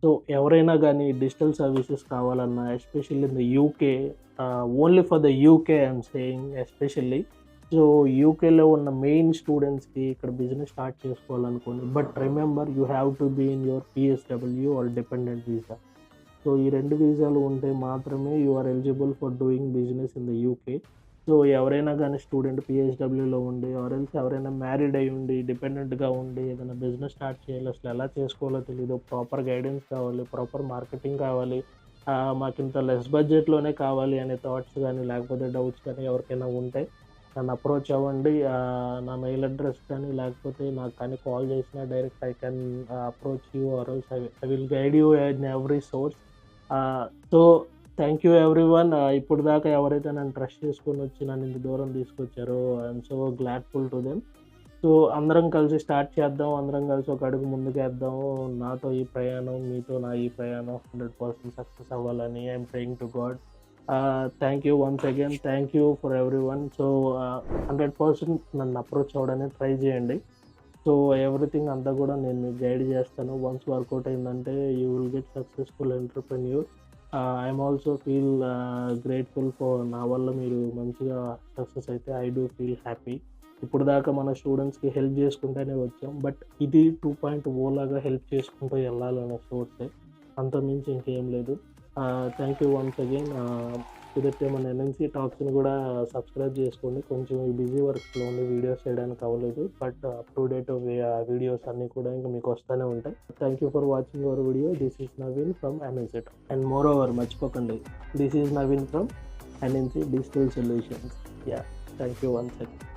So ఎవరైనా కానీ digital services కావాలన్నా especially in the UK, only for the UK I'm saying especially. So యూకేలో ఉన్న మెయిన్ స్టూడెంట్స్కి ఇక్కడ బిజినెస్ స్టార్ట్ చేసుకోవాలనుకోండి, but remember you have to be in your PSW or dependent visa. So ఈ 2 వీసాలు ఉంటే మాత్రమే you are eligible for doing business in the UK. So ఎవరైనా కానీ స్టూడెంట్ పిహెచ్‌డబ్ల్యూలో ఉండి ఆర్ ఎల్స్ ఎవరైనా మ్యారీడ్ అయ్యి ఉండి, డిపెండెంట్‌గా ఉండి ఏదైనా బిజినెస్ స్టార్ట్ చేయాలి, అసలు ఎలా చేసుకోవాలో తెలీదు, ప్రాపర్ గైడెన్స్ కావాలి, ప్రాపర్ మార్కెటింగ్ కావాలి, మాకింత లెస్ బడ్జెట్‌లోనే కావాలి అనే థాట్స్ గానీ, లేకపోతే డౌట్స్ కానీ ఎవరికైనా ఉంటే నన్ను అప్రోచ్ అవ్వండి. నా మెయిల్ అడ్రెస్ కానీ, లేకపోతే నాకు కానీ కాల్ చేసినా direct I can approach you or else I will guide you in every source. So thank you everyone. ఇప్పుడు దాకా ఎవరైతే నన్ను ట్రస్ట్ చేసుకొని వచ్చి నన్ను ఇంత దూరం తీసుకొచ్చారో I'm so gladful to them. So అందరం కలిసి స్టార్ట్ చేద్దాం. అందరం కలిసి ఒక అడుగు ముందుకేద్దాం. నాతో ఈ ప్రయాణం, మీతో నా ఈ ప్రయాణం 100% సక్సెస్ అవ్వాలని I'm praying to God. Thank you once again. Thank you for everyone. So 100% నన్ను అప్రోచ్ అవ్వడానికి ట్రై చేయండి. సో ఎవ్రీథింగ్ అంతా కూడా నేను మీకు గైడ్ చేస్తాను. వన్స్ వర్కౌట్ అయిందంటే you will get successful entrepreneur. I'm also feel grateful for నా వల్ల మీరు మంచిగా సక్సెస్ అయితే ఐ డూ ఫీల్ హ్యాపీ. ఇప్పుడు దాకా మన స్టూడెంట్స్‌కి హెల్ప్ చేసుకుంటూనే వచ్చాం. బట్ ఇది 2.0 లాగా హెల్ప్ చేసుకుంటూ వెళ్ళాలనే సోర్సే. అంతకుమించి ఇంకేం లేదు. Thank you once again. కుదిరితే మన ఎన్ఎన్‌సి టాక్స్‌ని కూడా సబ్స్క్రైబ్ చేసుకోండి. కొంచెం ఈ బిజీ వర్క్స్‌లో ఉండి వీడియోస్ చేయడానికి అవ్వలేదు. But up to date videos అన్నీ కూడా ఇంకా మీకు వస్తూనే ఉంటాయి. Thank you for watching our video. This is Naveen from NNC talks. And moreover మర్చిపోకండి, this is Naveen from NNC digital solutions. Thank you once again.